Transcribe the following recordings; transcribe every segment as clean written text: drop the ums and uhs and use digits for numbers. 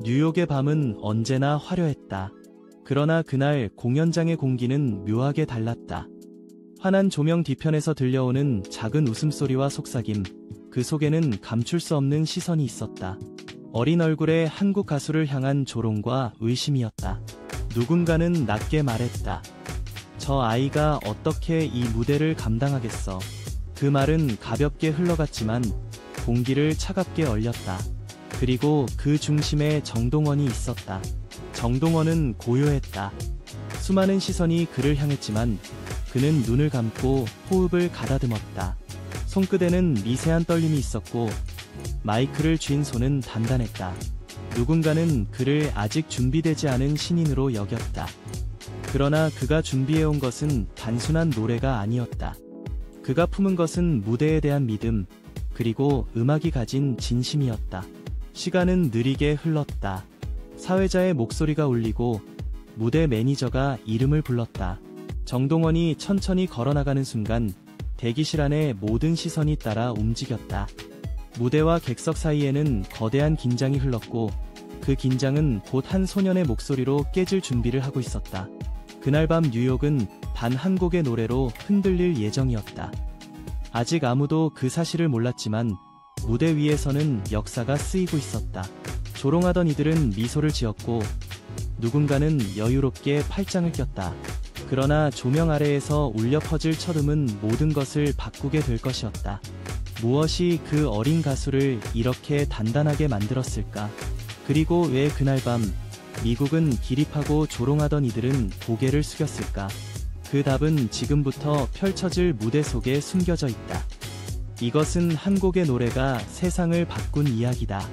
뉴욕의 밤은 언제나 화려했다. 그러나 그날 공연장의 공기는 묘하게 달랐다. 환한 조명 뒤편에서 들려오는 작은 웃음소리와 속삭임, 그 속에는 감출 수 없는 시선이 있었다. 어린 얼굴에 한국 가수를 향한 조롱과 의심이었다. 누군가는 낮게 말했다. 저 아이가 어떻게 이 무대를 감당하겠어. 그 말은 가볍게 흘러갔지만 공기를 차갑게 얼렸다. 그리고 그 중심에 정동원이 있었다. 정동원은 고요했다. 수많은 시선이 그를 향했지만 그는 눈을 감고 호흡을 가다듬었다. 손끝에는 미세한 떨림이 있었고 마이크를 쥔 손은 단단했다. 누군가는 그를 아직 준비되지 않은 신인으로 여겼다. 그러나 그가 준비해온 것은 단순한 노래가 아니었다. 그가 품은 것은 무대에 대한 믿음, 그리고 음악이 가진 진심이었다. 시간은 느리게 흘렀다. 사회자의 목소리가 울리고 무대 매니저가 이름을 불렀다. 정동원이 천천히 걸어나가는 순간 대기실 안의 모든 시선이 따라 움직였다. 무대와 객석 사이에는 거대한 긴장이 흘렀고 그 긴장은 곧 한 소년의 목소리로 깨질 준비를 하고 있었다. 그날 밤 뉴욕은 단 한 곡의 노래로 흔들릴 예정이었다. 아직 아무도 그 사실을 몰랐지만 무대 위에서는 역사가 쓰이고 있었다. 조롱하던 이들은 미소를 지었고 누군가는 여유롭게 팔짱을 꼈다. 그러나 조명 아래에서 울려 퍼질 첫음은 모든 것을 바꾸게 될 것이었다. 무엇이 그 어린 가수를 이렇게 단단하게 만들었을까? 그리고 왜 그날 밤 미국은 기립하고 조롱하던 이들은 고개를 숙였을까? 그 답은 지금부터 펼쳐질 무대 속에 숨겨져 있다. 이것은 한 곡의 노래가 세상을 바꾼 이야기다.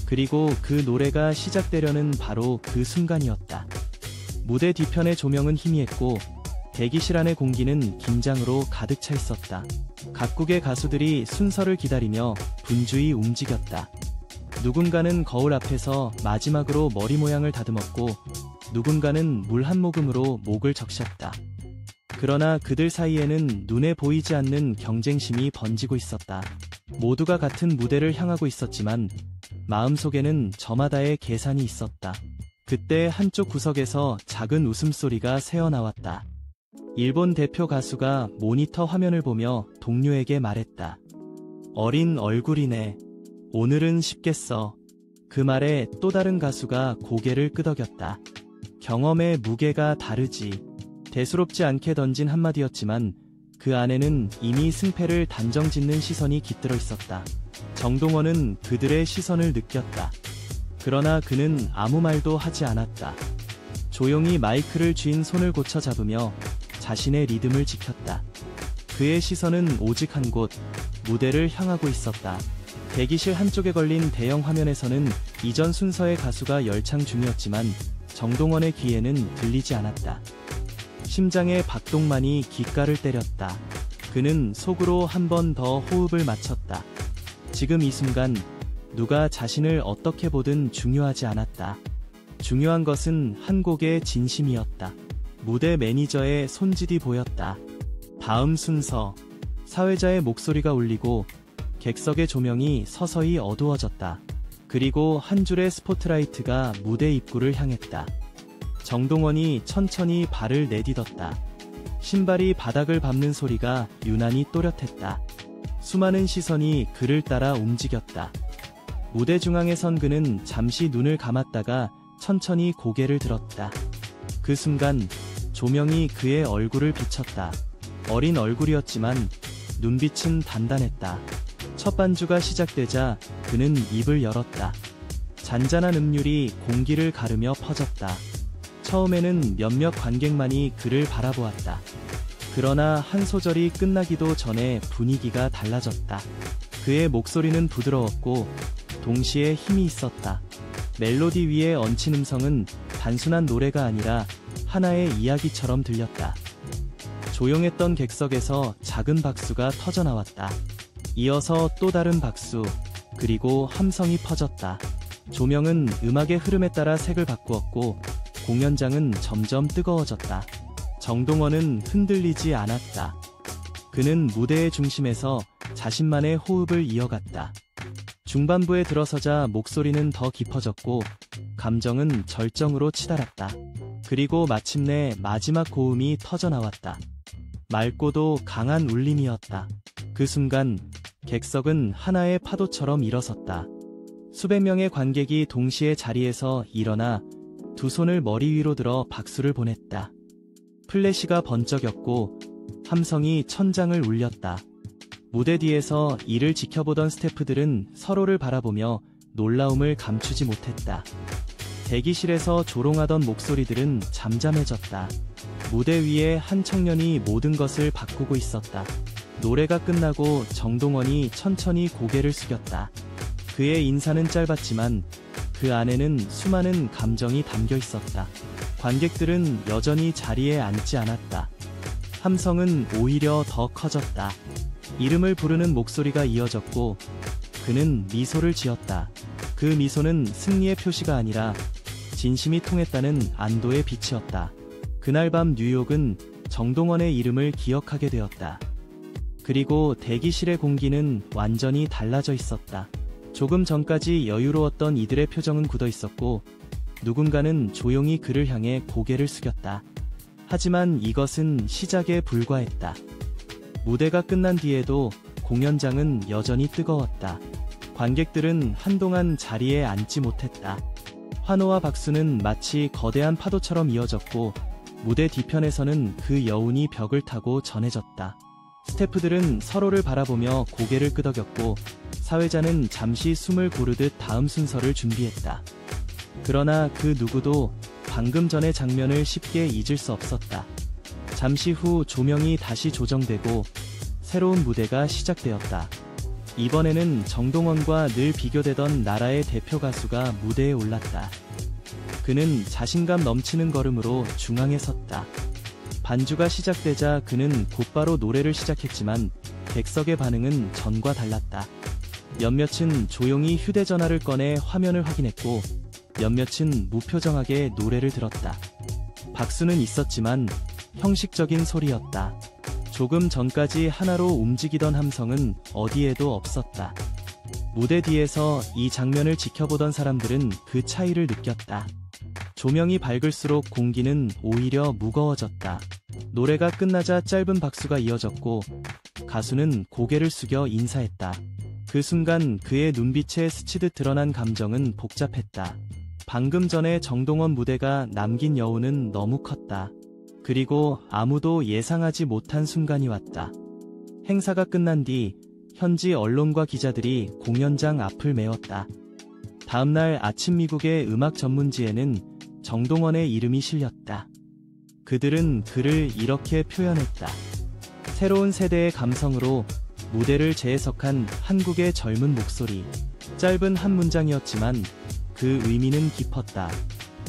그리고 그 노래가 시작되려는 바로 그 순간이었다. 무대 뒤편의 조명은 희미했고 대기실 안의 공기는 긴장으로 가득 차 있었다. 각국의 가수들이 순서를 기다리며 분주히 움직였다. 누군가는 거울 앞에서 마지막으로 머리 모양을 다듬었고 누군가는 물 한 모금으로 목을 적셨다. 그러나 그들 사이에는 눈에 보이지 않는 경쟁심이 번지고 있었다. 모두가 같은 무대를 향하고 있었지만 마음속에는 저마다의 계산이 있었다. 그때 한쪽 구석에서 작은 웃음소리가 새어나왔다. 일본 대표 가수가 모니터 화면을 보며 동료에게 말했다. 어린 얼굴이네. 오늘은 쉽겠어. 그 말에 또 다른 가수가 고개를 끄덕였다. 경험의 무게가 다르지. 대수롭지 않게 던진 한마디였지만 그 안에는 이미 승패를 단정짓는 시선이 깃들어 있었다. 정동원은 그들의 시선을 느꼈다. 그러나 그는 아무 말도 하지 않았다. 조용히 마이크를 쥔 손을 고쳐 잡으며 자신의 리듬을 지켰다. 그의 시선은 오직 한 곳, 무대를 향하고 있었다. 대기실 한쪽에 걸린 대형 화면에서는 이전 순서의 가수가 열창 중이었지만 정동원의 귀에는 들리지 않았다. 심장의 박동만이 귓가를 때렸다. 그는 속으로 한 번 더 호흡을 맞췄다. 지금 이 순간 누가 자신을 어떻게 보든 중요하지 않았다. 중요한 것은 한 곡의 진심이었다. 무대 매니저의 손짓이 보였다. 다음 순서. 사회자의 목소리가 울리고 객석의 조명이 서서히 어두워졌다. 그리고 한 줄의 스포트라이트가 무대 입구를 향했다. 정동원이 천천히 발을 내딛었다. 신발이 바닥을 밟는 소리가 유난히 또렷했다. 수많은 시선이 그를 따라 움직였다. 무대 중앙에 선 그는 잠시 눈을 감았다가 천천히 고개를 들었다. 그 순간 조명이 그의 얼굴을 비쳤다. 어린 얼굴이었지만 눈빛은 단단했다. 첫 반주가 시작되자 그는 입을 열었다. 잔잔한 음률이 공기를 가르며 퍼졌다. 처음에는 몇몇 관객만이 그를 바라보았다. 그러나 한 소절이 끝나기도 전에 분위기가 달라졌다. 그의 목소리는 부드러웠고 동시에 힘이 있었다. 멜로디 위에 얹힌 음성은 단순한 노래가 아니라 하나의 이야기처럼 들렸다. 조용했던 객석에서 작은 박수가 터져나왔다. 이어서 또 다른 박수, 그리고 함성이 퍼졌다. 조명은 음악의 흐름에 따라 색을 바꾸었고 공연장은 점점 뜨거워졌다. 정동원은 흔들리지 않았다. 그는 무대의 중심에서 자신만의 호흡을 이어갔다. 중반부에 들어서자 목소리는 더 깊어졌고 감정은 절정으로 치달았다. 그리고 마침내 마지막 고음이 터져나왔다. 맑고도 강한 울림이었다. 그 순간 객석은 하나의 파도처럼 일어섰다. 수백 명의 관객이 동시에 자리에서 일어나 두 손을 머리 위로 들어 박수를 보냈다. 플래시가 번쩍였고 함성이 천장을 울렸다. 무대 뒤에서 이를 지켜보던 스태프들은 서로를 바라보며 놀라움을 감추지 못했다. 대기실에서 조롱하던 목소리들은 잠잠해졌다. 무대 위에 한 청년이 모든 것을 바꾸고 있었다. 노래가 끝나고 정동원이 천천히 고개를 숙였다. 그의 인사는 짧았지만 그 안에는 수많은 감정이 담겨 있었다. 관객들은 여전히 자리에 앉지 않았다. 함성은 오히려 더 커졌다. 이름을 부르는 목소리가 이어졌고 그는 미소를 지었다. 그 미소는 승리의 표시가 아니라 진심이 통했다는 안도의 빛이었다. 그날 밤 뉴욕은 정동원의 이름을 기억하게 되었다. 그리고 대기실의 공기는 완전히 달라져 있었다. 조금 전까지 여유로웠던 이들의 표정은 굳어 있었고 누군가는 조용히 그를 향해 고개를 숙였다. 하지만 이것은 시작에 불과했다. 무대가 끝난 뒤에도 공연장은 여전히 뜨거웠다. 관객들은 한동안 자리에 앉지 못했다. 환호와 박수는 마치 거대한 파도처럼 이어졌고 무대 뒤편에서는 그 여운이 벽을 타고 전해졌다. 스태프들은 서로를 바라보며 고개를 끄덕였고 사회자는 잠시 숨을 고르듯 다음 순서를 준비했다. 그러나 그 누구도 방금 전의 장면을 쉽게 잊을 수 없었다. 잠시 후 조명이 다시 조정되고 새로운 무대가 시작되었다. 이번에는 정동원과 늘 비교되던 나라의 대표 가수가 무대에 올랐다. 그는 자신감 넘치는 걸음으로 중앙에 섰다. 반주가 시작되자 그는 곧바로 노래를 시작했지만 객석의 반응은 전과 달랐다. 몇몇은 조용히 휴대전화를 꺼내 화면을 확인했고 몇몇은 무표정하게 노래를 들었다. 박수는 있었지만 형식적인 소리였다. 조금 전까지 하나로 움직이던 함성은 어디에도 없었다. 무대 뒤에서 이 장면을 지켜보던 사람들은 그 차이를 느꼈다. 조명이 밝을수록 공기는 오히려 무거워졌다. 노래가 끝나자 짧은 박수가 이어졌고 가수는 고개를 숙여 인사했다. 그 순간 그의 눈빛에 스치듯 드러난 감정은 복잡했다. 방금 전에 정동원 무대가 남긴 여운은 너무 컸다. 그리고 아무도 예상하지 못한 순간이 왔다. 행사가 끝난 뒤 현지 언론과 기자들이 공연장 앞을 메웠다. 다음날 아침 미국의 음악 전문지에는 정동원의 이름이 실렸다. 그들은 그를 이렇게 표현했다. 새로운 세대의 감성으로 무대를 재해석한 한국의 젊은 목소리. 짧은 한 문장이었지만 그 의미는 깊었다.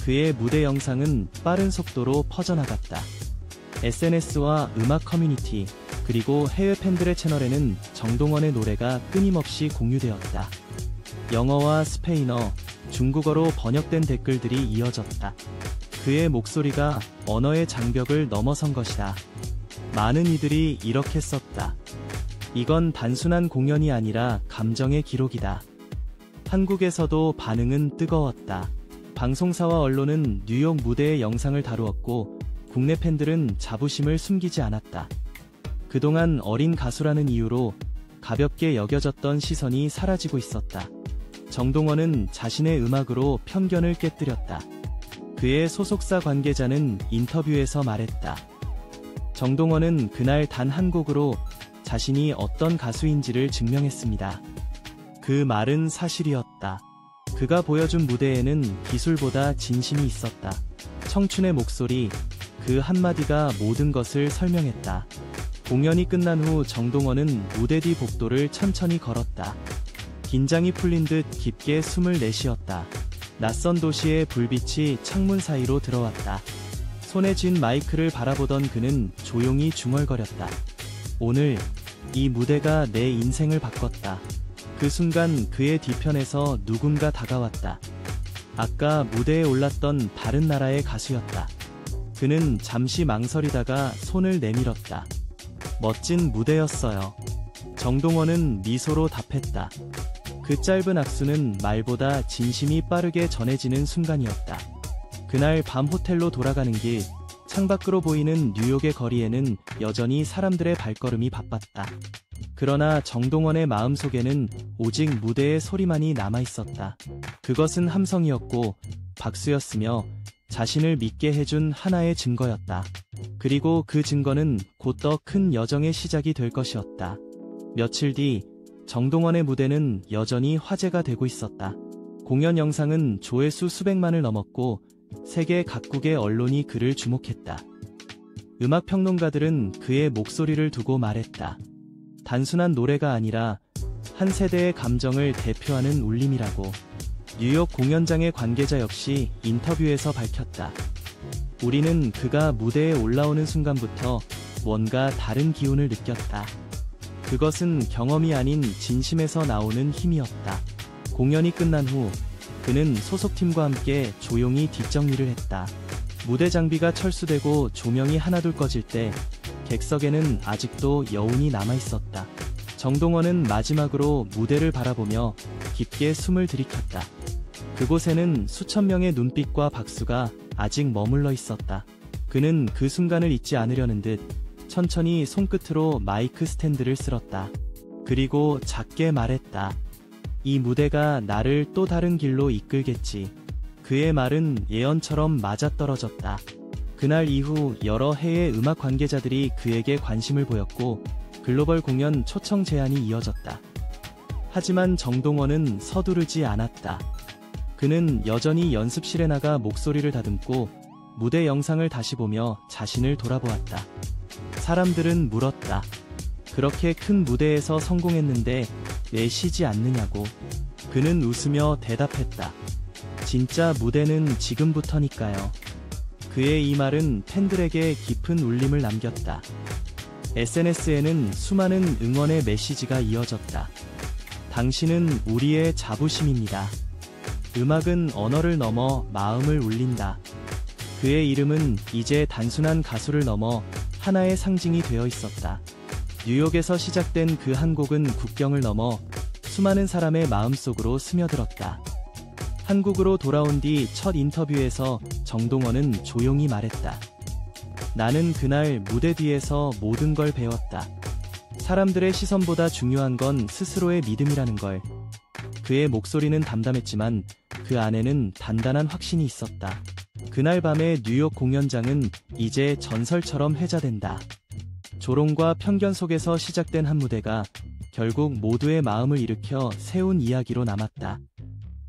그의 무대 영상은 빠른 속도로 퍼져나갔다. SNS와 음악 커뮤니티, 그리고 해외 팬들의 채널에는 정동원의 노래가 끊임없이 공유되었다. 영어와 스페인어, 중국어로 번역된 댓글들이 이어졌다. 그의 목소리가 언어의 장벽을 넘어선 것이다. 많은 이들이 이렇게 썼다. 이건 단순한 공연이 아니라 감정의 기록이다. 한국에서도 반응은 뜨거웠다. 방송사와 언론은 뉴욕 무대의 영상을 다루었고 국내 팬들은 자부심을 숨기지 않았다. 그동안 어린 가수라는 이유로 가볍게 여겨졌던 시선이 사라지고 있었다. 정동원은 자신의 음악으로 편견을 깨뜨렸다. 그의 소속사 관계자는 인터뷰에서 말했다. 정동원은 그날 단 한 곡으로 자신이 어떤 가수인지를 증명했습니다. 그 말은 사실이었다. 그가 보여준 무대에는 기술보다 진심이 있었다. 청춘의 목소리, 그 한마디가 모든 것을 설명했다. 공연이 끝난 후 정동원은 무대 뒤 복도를 천천히 걸었다. 긴장이 풀린 듯 깊게 숨을 내쉬었다. 낯선 도시의 불빛이 창문 사이로 들어왔다. 손에 쥔 마이크를 바라보던 그는 조용히 중얼거렸다. 오늘 이 무대가 내 인생을 바꿨다. 그 순간 그의 뒤편에서 누군가 다가왔다. 아까 무대에 올랐던 다른 나라의 가수였다. 그는 잠시 망설이다가 손을 내밀었다. 멋진 무대였어요. 정동원은 미소로 답했다. 그 짧은 악수는 말보다 진심이 빠르게 전해지는 순간이었다. 그날 밤 호텔로 돌아가는 길, 창밖으로 보이는 뉴욕의 거리에는 여전히 사람들의 발걸음이 바빴다. 그러나 정동원의 마음속에는 오직 무대의 소리만이 남아있었다. 그것은 함성이었고 박수였으며 자신을 믿게 해준 하나의 증거였다. 그리고 그 증거는 곧 더 큰 여정의 시작이 될 것이었다. 며칠 뒤 정동원의 무대는 여전히 화제가 되고 있었다. 공연 영상은 조회수 수백만을 넘었고 세계 각국의 언론이 그를 주목했다. 음악평론가들은 그의 목소리를 두고 말했다. 단순한 노래가 아니라 한 세대의 감정을 대표하는 울림이라고. 뉴욕 공연장의 관계자 역시 인터뷰에서 밝혔다. 우리는 그가 무대에 올라오는 순간부터 뭔가 다른 기운을 느꼈다. 그것은 경험이 아닌 진심에서 나오는 힘이었다. 공연이 끝난 후 그는 소속팀과 함께 조용히 뒷정리를 했다. 무대 장비가 철수되고 조명이 하나둘 꺼질 때 객석에는 아직도 여운이 남아있었다. 정동원은 마지막으로 무대를 바라보며 깊게 숨을 들이켰다. 그곳에는 수천 명의 눈빛과 박수가 아직 머물러 있었다. 그는 그 순간을 잊지 않으려는 듯 천천히 손끝으로 마이크 스탠드를 쓸었다. 그리고 작게 말했다. 이 무대가 나를 또 다른 길로 이끌겠지. 그의 말은 예언처럼 맞아떨어졌다. 그날 이후 여러 해외 음악 관계자들이 그에게 관심을 보였고 글로벌 공연 초청 제안이 이어졌다. 하지만 정동원은 서두르지 않았다. 그는 여전히 연습실에 나가 목소리를 다듬고 무대 영상을 다시 보며 자신을 돌아보았다. 사람들은 물었다. 그렇게 큰 무대에서 성공했는데 왜 쉬지 않느냐고. 그는 웃으며 대답했다. 진짜 무대는 지금부터니까요. 그의 이 말은 팬들에게 깊은 울림을 남겼다. SNS에는 수많은 응원의 메시지가 이어졌다. 당신은 우리의 자부심입니다. 음악은 언어를 넘어 마음을 울린다. 그의 이름은 이제 단순한 가수를 넘어 하나의 상징이 되어 있었다. 뉴욕에서 시작된 그 한 곡은 국경을 넘어 수많은 사람의 마음속으로 스며들었다. 한국으로 돌아온 뒤 첫 인터뷰에서 정동원은 조용히 말했다. 나는 그날 무대 뒤에서 모든 걸 배웠다. 사람들의 시선보다 중요한 건 스스로의 믿음이라는 걸. 그의 목소리는 담담했지만 그 안에는 단단한 확신이 있었다. 그날 밤의 뉴욕 공연장은 이제 전설처럼 회자된다. 조롱과 편견 속에서 시작된 한 무대가 결국 모두의 마음을 일으켜 세운 이야기로 남았다.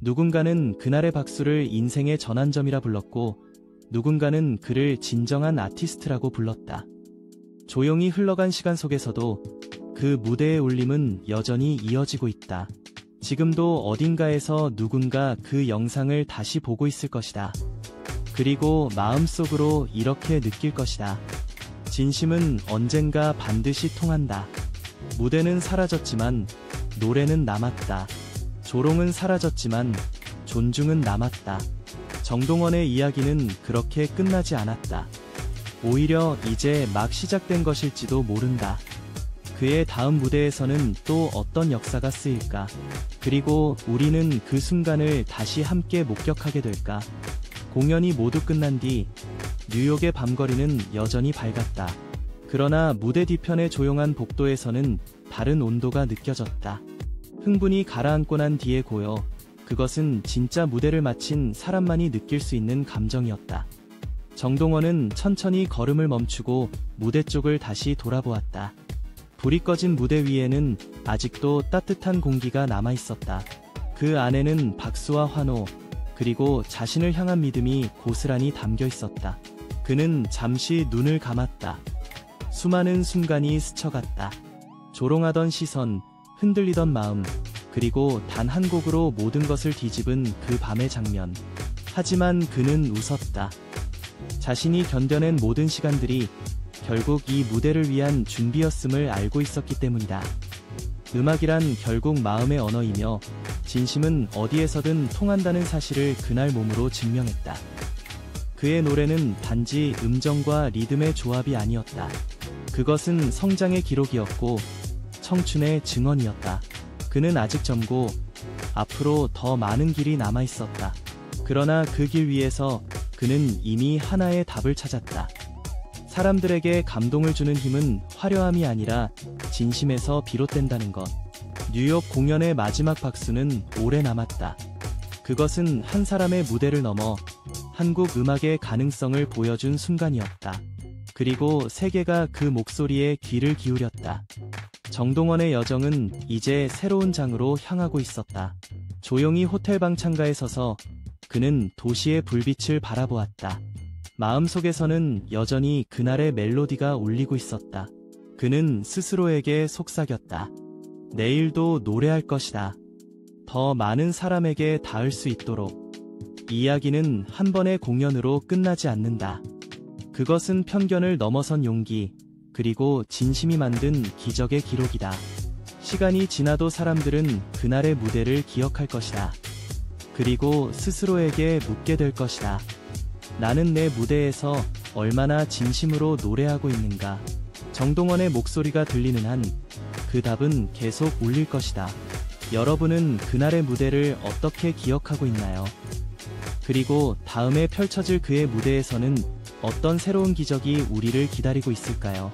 누군가는 그날의 박수를 인생의 전환점이라 불렀고 누군가는 그를 진정한 아티스트라고 불렀다. 조용히 흘러간 시간 속에서도 그 무대의 울림은 여전히 이어지고 있다. 지금도 어딘가에서 누군가 그 영상을 다시 보고 있을 것이다. 그리고 마음속으로 이렇게 느낄 것이다. 진심은 언젠가 반드시 통한다. 무대는 사라졌지만 노래는 남았다. 조롱은 사라졌지만 존중은 남았다. 정동원의 이야기는 그렇게 끝나지 않았다. 오히려 이제 막 시작된 것일지도 모른다. 그의 다음 무대에서는 또 어떤 역사가 쓰일까? 그리고 우리는 그 순간을 다시 함께 목격하게 될까? 공연이 모두 끝난 뒤 뉴욕의 밤거리는 여전히 밝았다. 그러나 무대 뒤편의 조용한 복도에서는 다른 온도가 느껴졌다. 흥분이 가라앉고 난 뒤에 고요. 그것은 진짜 무대를 마친 사람만이 느낄 수 있는 감정이었다. 정동원은 천천히 걸음을 멈추고 무대 쪽을 다시 돌아보았다. 불이 꺼진 무대 위에는 아직도 따뜻한 공기가 남아있었다. 그 안에는 박수와 환호, 그리고 자신을 향한 믿음이 고스란히 담겨 있었다. 그는 잠시 눈을 감았다. 수많은 순간이 스쳐갔다. 조롱하던 시선, 흔들리던 마음, 그리고 단 한 곡으로 모든 것을 뒤집은 그 밤의 장면. 하지만 그는 웃었다. 자신이 견뎌낸 모든 시간들이 결국 이 무대를 위한 준비였음을 알고 있었기 때문이다. 음악이란 결국 마음의 언어이며 진심은 어디에서든 통한다는 사실을 그날 몸으로 증명했다. 그의 노래는 단지 음정과 리듬의 조합이 아니었다. 그것은 성장의 기록이었고 청춘의 증언이었다. 그는 아직 젊고 앞으로 더 많은 길이 남아 있었다. 그러나 그 길 위에서 그는 이미 하나의 답을 찾았다. 사람들에게 감동을 주는 힘은 화려함이 아니라 진심에서 비롯된다는 것. 뉴욕 공연의 마지막 박수는 오래 남았다. 그것은 한 사람의 무대를 넘어 한국 음악의 가능성을 보여준 순간이었다. 그리고 세계가 그 목소리에 귀를 기울였다. 정동원의 여정은 이제 새로운 장으로 향하고 있었다. 조용히 호텔 방 창가에 서서 그는 도시의 불빛을 바라보았다. 마음속에서는 여전히 그날의 멜로디가 울리고 있었다. 그는 스스로에게 속삭였다. 내일도 노래할 것이다. 더 많은 사람에게 닿을 수 있도록. 이야기는 한 번의 공연으로 끝나지 않는다. 그것은 편견을 넘어선 용기, 그리고 진심이 만든 기적의 기록이다. 시간이 지나도 사람들은 그날의 무대를 기억할 것이다. 그리고 스스로에게 묻게 될 것이다. 나는 내 무대에서 얼마나 진심으로 노래하고 있는가? 정동원의 목소리가 들리는 한 그 답은 계속 울릴 것이다. 여러분은 그날의 무대를 어떻게 기억하고 있나요? 그리고 다음에 펼쳐질 그의 무대에서는 어떤 새로운 기적이 우리를 기다리고 있을까요?